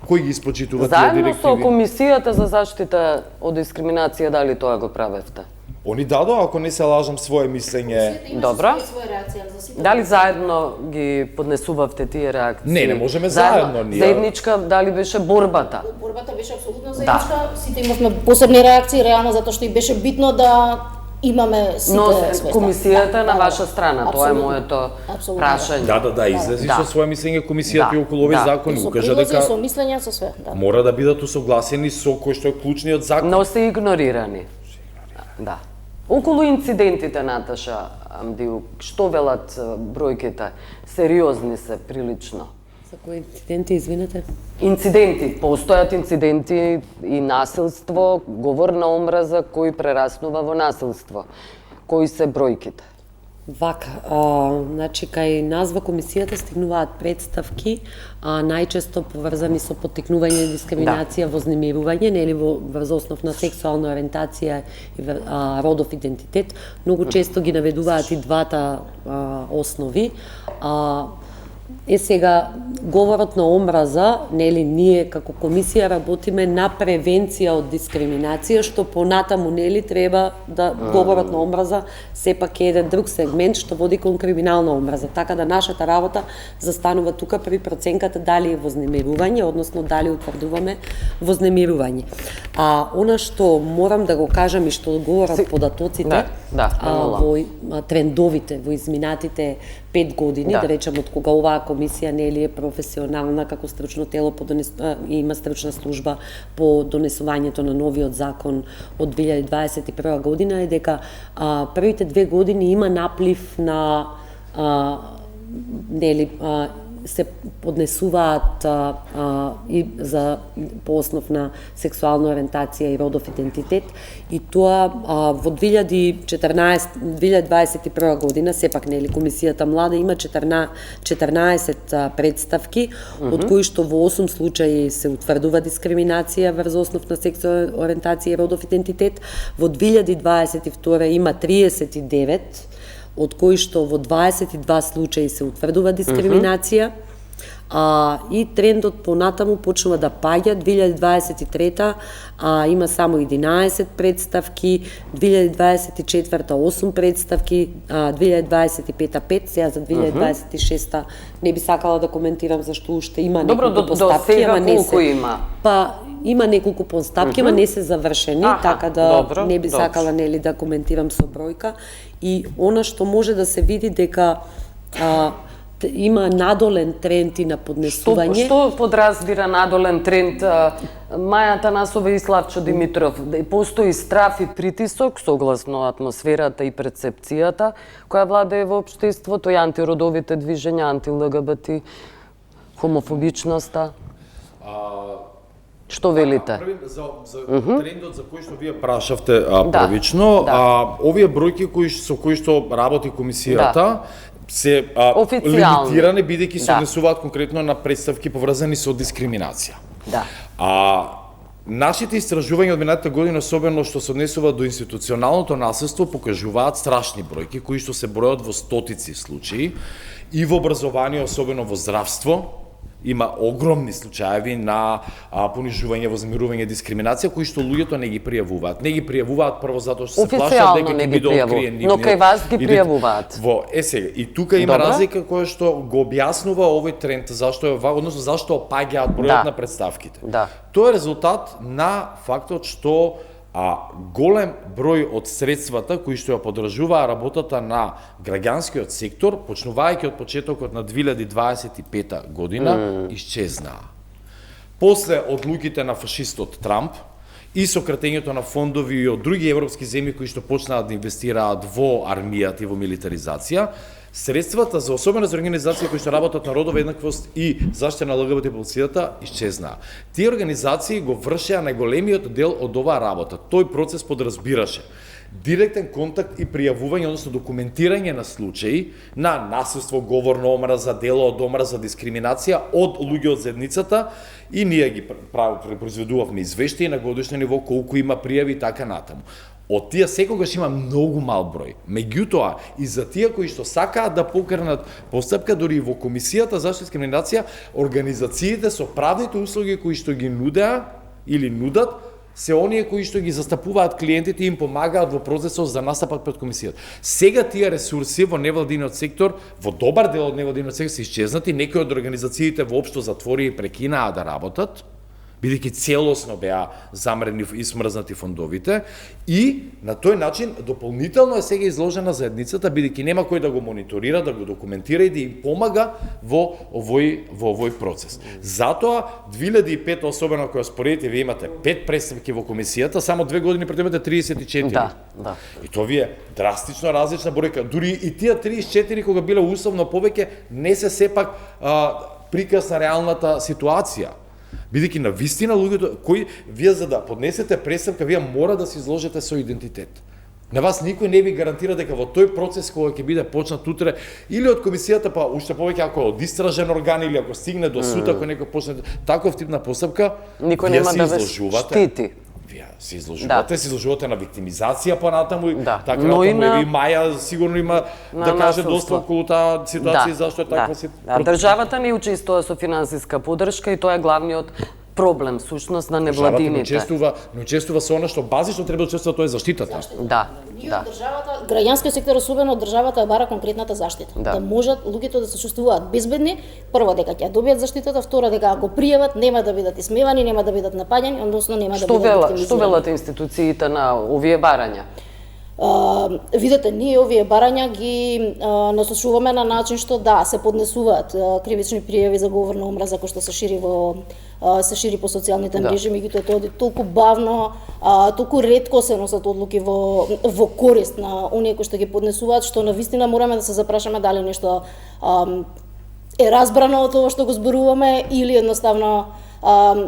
B: Кој ги испочитува тие
A: Заедно
B: директиви?
A: со Комисијата за заштита од дискриминација, дали тоа го правевте?
B: Они дадоа, ако не се лажам, свое мислење.
A: Добро. Дали заедно ги поднесувавте тие реакции?
B: Не можеме заедно, ние.
A: Заедничка, дали беше борбата?
D: Борбата беше апсолутно заедничка, сите имавме посебни реакции, реално затоа што и беше битно да имаме сите
A: Но
D: свој
A: комисијата
D: став.
A: на ваша страна, тоа е
D: Апсолутно.
A: моето
D: Апсолутно,
A: прашање.
B: Да, излези
A: Да.
B: со свое мислење комисијата
A: Да,
B: и околу овој
A: да.
B: закон и
D: Со
B: укажа
D: прилози,
B: дека
D: со мислења, со све, да.
B: мора да бидат усогласени со кој што е клучниот закон.
A: Но се игнорирани. Да. Околу инцидентите, Наташа Амдиук, што велат бројките? Сериозни се прилично.
C: За кои инциденти, извинете?
A: Инциденти, постојат инциденти и насилство, говор на омраза кој прераснува во насилство. Кои се бројките?
C: Вака, значи кај нас во комисијата стигнуваат представки, најчесто поврзани со поттикнување, дискриминација, вознемирување, нели врз основ на сексуална ориентација и родов идентитет. Многу често ги наведуваат и двата основи. Сега, говорот на омраза, нели, ние како комисија работиме на превенција од дискриминација, што понатаму, нели, треба да говорот на омраза сепак е еден друг сегмент што води кон криминална омраза. Така да нашата работа застанува тука при проценката дали е вознемирување, односно дали утврдуваме вознемирување. Она што морам да го кажам и што говорат податоците, во трендовите, во изминатите 5 години, да речем од кога оваа комисија нели е професионална како стручно тело и има стручна служба по донесувањето на новиот закон од 2021 година, е дека првите 2 години има наплив на нели се поднесуваат и за по основ на сексуална ориентација и родов идентитет, и тоа во 2021 година, сепак нели комисијата млада има 14 представки, од кои што во 8 случаи се утврдува дискриминација врз основ на сексуална ориентација и родов идентитет, во 2022 има 39, од кои што во 22 случаи се утврдува дискриминација, и трендот понатаму почнува да паѓа. 2023 има само 11 представки, 2024 8 представки, 2025 5, сега за 2026 не би сакала да коментирам зашто уште има неколку постапки, ама не се.
A: Има?
C: Има неколку постапки, ама не се завршени, така да не би сакала нели да коментирам со бројка. И она што може да се види дека има надолен тренд и на поднесување.
A: Што подразбира надолен тренд? Маја Танасова и Славчо Димитров, постои страф и притисок согласно атмосферата и перцепцијата која владее во општеството, и антиродовите движења, анти-ЛГБТ, хомофобичноста. Што велите?
B: За трендот за кој што вие прашавте првично, овие бројки со кои што работи комисијата се лимитирани, бидејќи се однесуваат конкретно на представки поврзани со дискриминација. Нашите истражувања од минатата година, особено што се однесува до институционалното насилство, покажуваат страшни бројки кои што се бројат во стотици случаи и во образование, особено во здравство. Има огромни случаеви на понижување, вознемирување, дискриминација кои што луѓето не ги пријавуваат. Не ги пријавуваат прво затоа што се плашат дека ќе биде откриен нивниот.
A: Но кај вас ги пријавуваат.
B: Сега, и тука има разлика која што го објаснува овој тренд, зашто е вака, односно зашто опаѓаат бројот на представките. Тоа е резултат на фактот што голем број од средствата кои што ја поддржуваа работата на граѓанскиот сектор, почнувајќи од почетокот на 2025 година, исчезнаа. После одлуките на фашистот Трамп и сократењето на фондови и од други европски земји кои што почнаа да инвестираат во армијата и во милитаризација, средствата за особено за организации кои што работат на родова еднаквост и заштита на ЛГБТ популацијата исчезнаа. Тие организации го вршеа најголемиот дел од оваа работа. Тој процес подразбираше директен контакт и пријавување, односно документирање на случаи на насилство, говор на омраза, дело од омраза, дискриминација од луѓе од заедницата, и ние ги произведувавме извештаи на годишно ниво колку има пријави и така натаму. Од тие секогаш има многу мал број. Меѓутоа, и за тие кои што сакаат да покренат постапка, дури и во Комисијата за заштита дискриминација, организациите со правните услуги кои што ги нудеа или нудат, се оние кои што ги застапуваат клиентите и им помагаат во процесот за настапат пред комисијата. Сега тие ресурси во невладиниот сектор, во добар дел од невладиниот сектор се исчезнати, некои од организациите воопшто затвори и прекинаа да работат, бидејќи целосно беа замрени и смрзнати фондовите, и на тој начин дополнително е сега изложена заедницата, бидејќи нема кој да го мониторира, да го документира и да им помага во овој процес. Затоа 2005 особено кога споредите, вие имате 5 представки во комисијата, само 2 години пред имате 34.
A: Да.
B: И тоа ви е драстично различна бројка. Дури и тие 34 кога биле условно повеќе, не се сепак приказ на реалната ситуација. Бидејќи на вистина луѓето кои вие за да поднесете представка, вие мора да се изложите со идентитет. На вас никој не ви гарантира дека во тој процес кога ќе биде почнат утре или од комисијата, па уште повеќе ако е од истражен орган или ако стигне до суд, ако некој почне таков тип на постапка,
A: никој нема да ве штити.
B: Вие се изложувате на виктимизација понатаму, така
A: но и на...
B: Маја сигурно има да каже доста околу таа ситуација зашто е таква ситуација.
A: Државата ни учествува со финансиска поддршка и тоа е главниот проблем, сушност на невладините.
B: Но учествува со она што базично треба да учествува, тоа е заштитата.
D: Ние од државата, граѓанскиот сектор особено од државата бара конкретната заштита. Да можат луѓето да се чувствуваат безбедни, прво дека ќе добијат заштитата, второ дека ако пријават нема да бидат исмевани, нема да бидат напаѓани, односно нема да бидат виктимизирани.
A: Што велат институциите на овие барања?
D: Видете, ние овие барања ги насочуваме на начин што се поднесуваат кривични пријави за говор на омраза кој што се шири по социјалните мрежи, меѓутоа тоа оди толку бавно, толку ретко се носат одлуки во корист на оние кои што ги поднесуваат, што навистина мораме да се запрашаме дали нешто е разбрано од тоа што го зборуваме или едноставно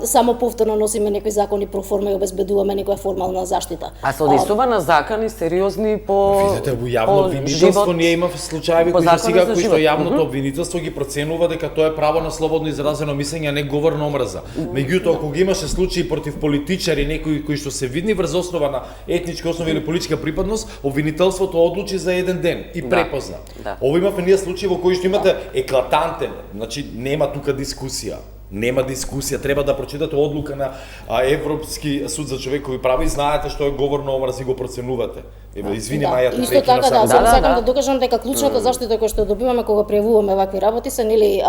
D: само повторно носиме некои закони проформа и обезбедуваме некоја формална заштита.
A: А се одесува на закони сериозни по
B: видите, во јавно обвинителство ние имаме случаи кои сега кои што јавното обвинителство ги проценува дека тоа е право на слободно изразено мислење, а не говор на омраза. Меѓутоа кога имаше случаи против политичари, некои кои што се видни врз основа на етничка основа или политичка припадност, обвинителството одлучи за еден ден и препозна. Ово имавме ние случаи во кои што имате еклатантен, значи нема тука дискусија. Нема дискусија, треба да прочитате одлука на Европски суд за човекови права и знаете што е говор на омраз и го проценувате. Извини, Маја, те
D: исто така, сакам да докажам дека клучната заштита која што добиваме кога пријавуваме вакви работи се нели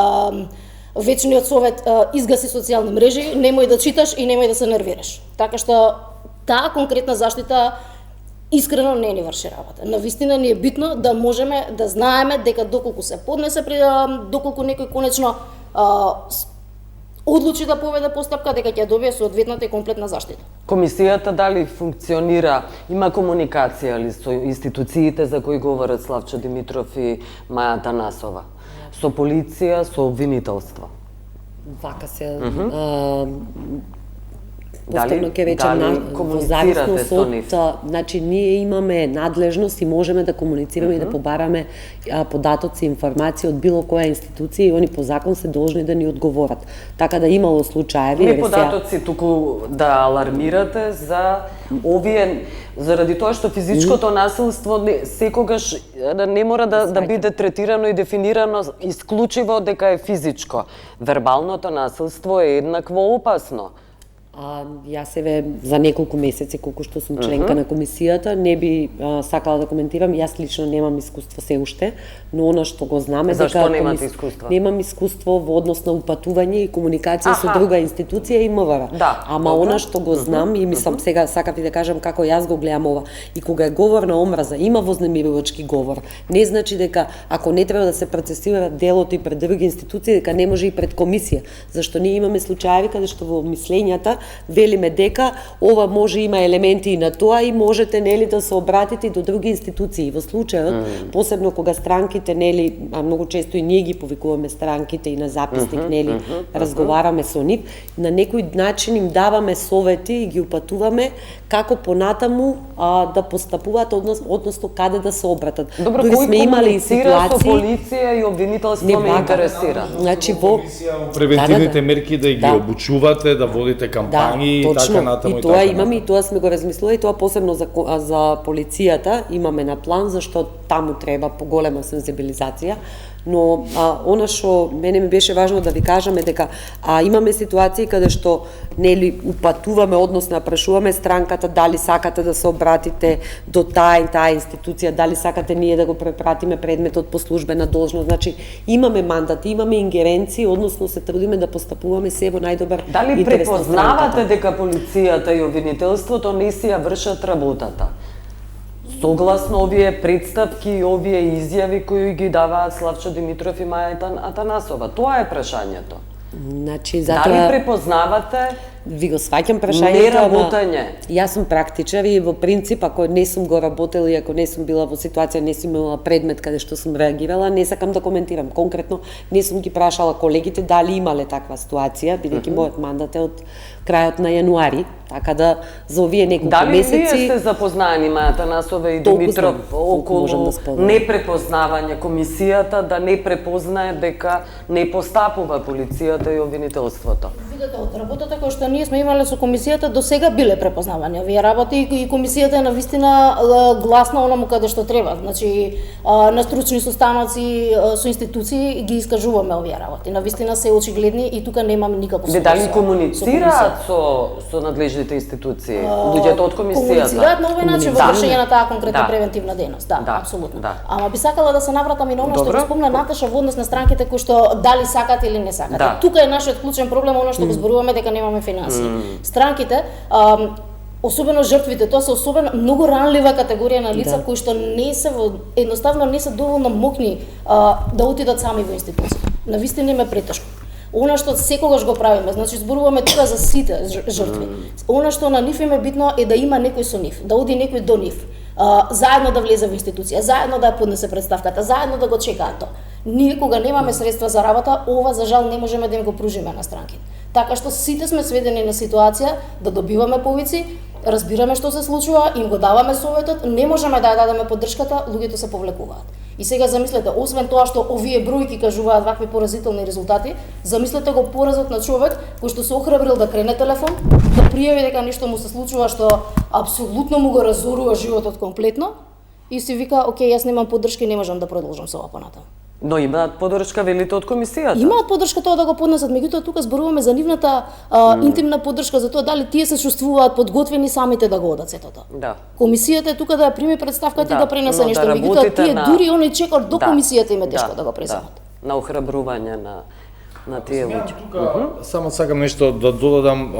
D: вечниот совет изгаси социјални мрежи, немој да читаш и немој да се нервираш. Така што таа конкретна заштита искрено не ни врши работа. Навистина ни е битно да можеме да знаеме дека доколку се поднесе доколку некој конечно одлучи да поведе постапка, дека ќе добие соодветната и комплетна заштита.
A: Комисијата дали функционира, има комуникација ли со институциите за кои говорат Славчо Димитров и Маја Танасова? Со полиција, со обвинителство?
C: Вака се... Повторно ќе речем во зависност од, значи ние имаме надлежност и можеме да комуницираме и да побараме податоци, информации од било која институција и они по закон се должни да ни одговорат. Така да имало случаеви.
A: Не податоци, туку да алармирате за овие, заради тоа што физичкото насилство секогаш не мора да биде третирано и дефинирано исклучиво дека е физичко. Вербалното насилство е еднакво опасно.
C: Јас еве за неколку месеци колку што сум членка на комисијата не би сакала да коментирам, јас лично немам искуство се уште, но она што го знаме дека
A: зашто немате искуство?
C: Немам искуство во однос на упатување и комуникација со друга институција и МВР. Ама она што го знам и мислам сега сакав и да кажам како јас го гледам ова. И кога е говор на омраза, има вознемирувачки говор. Не значи дека ако не треба да се процесира делото и пред други институции, дека не може и пред комисија. Зашто ние имаме случаи каде што во мислењата велиме дека ова може има елементи и на тоа и можете нели да се обратите и до други институции. Во случајот, посебно кога странките нели, а многу често и ние ги повикуваме странките и на записник нели разговараме со нив, на некој начин им даваме совети и ги упатуваме како понатаму да постапуваат односно каде да се обратат.
A: Добро, кој сме имали ситуации со полиција и обвинителство ме интересира.
C: Значи во
B: превентивните мерки да ги обучувате, да водите кампања кампањи и така натаму
C: и тоа имаме и тоа сме го размислували и тоа посебно за полицијата имаме на план зашто таму треба поголема сензибилизација, но она што мене ми беше важно да ви кажаме дека имаме ситуации каде што нели упатуваме, односно прашуваме странката дали сакате да се обратите до таа институција, дали сакате ние да го препратиме предметот по службена должност. Значи имаме мандат, имаме ингеренции, односно се трудиме да постапуваме се во најдобар интерес на
A: Дали
C: странката.
A: препознавате дека полицијата и обвинителството не си ја вршат работата? Согласно овие представки и овие изјави кои ги даваат Славчо Димитров и Маја Атанасова? Тоа е прашањето.
C: Значи,
A: Дали препознавате
C: ви го сваќам прашањето,
A: неработање?
C: Јас сум практичар и во принцип, ако не сум го работела и ако не сум била во ситуација, не сум имала предмет каде што сум реагирала, не сакам да коментирам. Конкретно, не сум ги прашала колегите дали имале таква ситуација, бидејќи мојот мандат е од крајот на јануари, така да за овие неколку месеци...
A: Дали вие сте запознаени, Маја Атанасова и Димитров, околу непрепознавање комисијата, да не препознае дека не постапува полицијата и обвинителството?
D: Видете, од работата која што ние сме имале со комисијата до сега биле препознавани овие работи и комисијата е навистина гласна онаму каде што треба. Значи на стручни состаноци со институции ги искажуваме овие работи. Навистина се очигледни и тука немаме никакво
A: спор. Дали комуницираат со надлежните институции? Луѓето од комисијата?
D: Комуницираат на овој начин во вршење на таа конкретна превентивна дейност. Да, апсолутно. Ама би сакала да се навратам и на она што го спомна Наташа во однос на странките кои што дали сакат или не сакат. Тука е нашиот клучен проблем, она што го зборуваме дека немаме финансии. Странките, особено жртвите, тоа се особено многу ранлива категорија на лица кои што едноставно не се доволно мокни да отидат сами во институција. Навистина им е претешко. Она што секогаш го правиме, значи зборуваме тука за сите жртви. Она што на нив им е битно е да има некој со нив, да оди некој до нив, заедно да влезе во институција, заедно да ја поднесе представката, заедно да го чекаат тоа. Ние кога немаме средства за работа, ова за жал не можеме да им го пружиме на странките. Така што сите сме сведени на ситуација да добиваме повици, разбираме што се случува, им го даваме советот, не можеме да ја дадеме поддршката, луѓето се повлекуваат. И сега замислете, освен тоа што овие бројки кажуваат вакви поразителни резултати, замислете го поразот на човек кој што се охрабрил да крене телефон, да пријави дека нешто му се случува што апсолутно му го разорува животот комплетно и си вика, окей, јас немам поддршка и не можам да продолжам со ова понатаму.
A: Но имаат поддршка, велите, од комисијата.
D: Имаат поддршка тоа да го поднесат, меѓутоа тука зборуваме за нивната интимна поддршка, за тоа дали тие се чувствуваат подготвени самите да го одат сето тоа.
A: Да.
D: Комисијата е тука да ја прими представката и да пренесе нешто, меѓутоа тие дури оној чекор до комисијата им е тешко да го преземат.
A: На охрабрување на тие луѓе.
B: Само сакам нешто да додадам,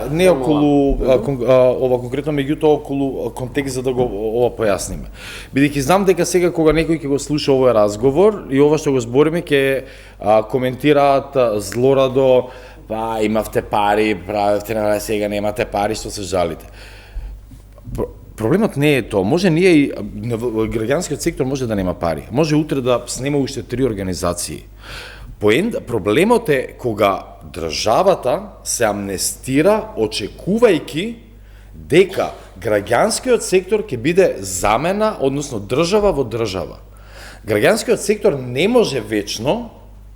B: не околу ова конкретно, меѓутоа околу контекст за да го ова појасниме. Бидејќи знам дека сега кога некој ќе го слуша овој разговор и ова што го збориме ќе коментираат злорадо, имавте пари, правевте, сега немате пари, што се жалите. Проблемот не е тоа. Може ние и граѓанскиот сектор може да нема пари. Може утре да снема уште 3 организации. Проблемот е кога државата се амнестира очекувајќи дека граѓанскиот сектор ќе биде замена, односно држава во држава. Граѓанскиот сектор не може вечно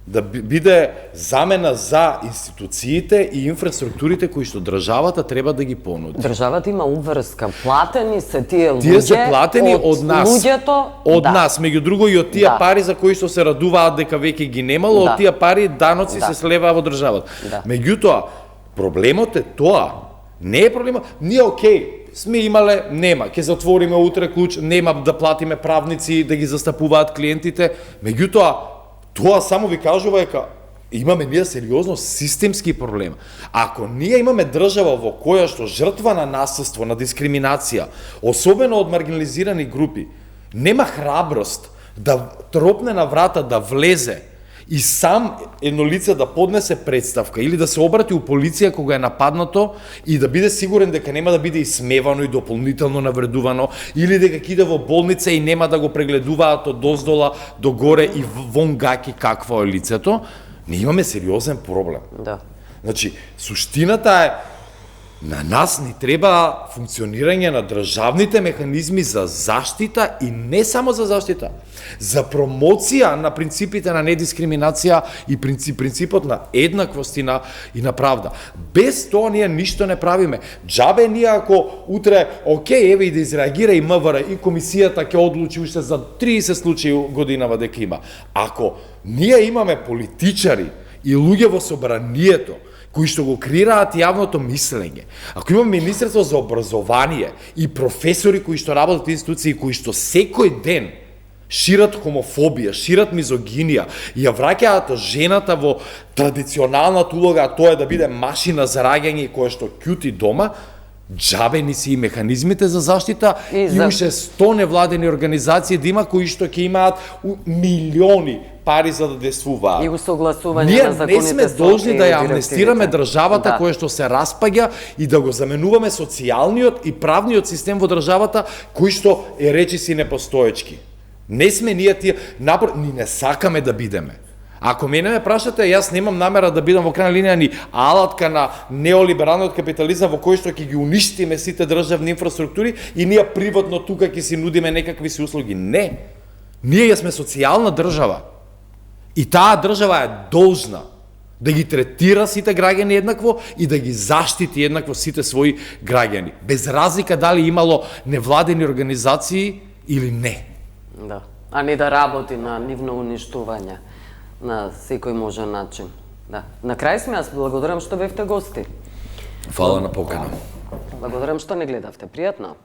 B: да биде замена за институциите и инфраструктурите кои што државата треба да ги понуди.
A: Државата има уврска, платени се тие луѓе.
B: Тие се платени од нас.
A: Луѓето,
B: од нас, меѓу друго и од тие пари за кои што се радуваат дека веќе ги немало, од тие пари даноци се слеваа во државата. Меѓутоа, проблемот е тоа. Не е проблемот. Ние окей, сме имале, нема, ќе затвориме утре клуч, нема да платиме правници да ги застапуваат клиентите. Меѓутоа, тоа само ви кажува дека имаме ние сериозно системски проблем. Ако ние имаме држава во која што жртва на насилство, на дискриминација, особено од маргинализирани групи, нема храброст да тропне на врата, да влезе и сам едно лице да поднесе представка или да се обрати у полиција кога е нападнато и да биде сигурен дека нема да биде исмевано и дополнително навредувано или дека ќе иде во болница и нема да го прегледуваат од доздола до горе и вон гаки какво е лицето, ние имаме сериозен проблем.
A: Да.
B: Значи, суштината е На нас ни треба функционирање на државните механизми за заштита и не само за заштита, за промоција на принципите на недискриминација и принципот на еднаквост и на правда. Без тоа ние ништо не правиме. Џабе ние ако утре, окей, еве и да изреагира и МВР и комисијата ќе одлучи уште за 30 случаи годинава дека има. Ако ние имаме политичари и луѓе во собранието кои што го креираат јавното мислење, ако имаме Министерство за образование и професори кои што работат во институции кои што секој ден шират хомофобија, шират мизогинија и ја враќаат жената во традиционалната улога, а тоа е да биде машина за раѓање која што ќути дома, џабе ни си и механизмите за заштита и уште 100 невладени организации да има кои што ќе имаат милиони пари за да действуваат.
A: И усогласување
B: ние
A: на законите.
B: Не сме должни да ја амнестираме
A: директивите.
B: државата која што се распаѓа и да го заменуваме социјалниот и правниот систем во државата кој што е речиси непостоечки. Не сме ние тие, ни не сакаме да бидеме. Ако мене ме прашате, јас немам намера да бидам во крајна линија ни алатка на неолибералниот капитализам во кој што ќе ги уништиме сите државни инфраструктури и ние приватно тука ќе си нудиме некакви си услуги. Не. Ние ја сме социјална држава. И таа држава е должна да ги третира сите граѓани еднакво и да ги заштити еднакво сите своји граѓани. Без разлика дали имало невладени организации или не.
A: Да. А не да работи на нивно уништување на секој можен начин. Да. На крај сме, јас благодарам што бевте гости.
B: Фала на покана.
A: Благодарам што не гледавте. Пријатно.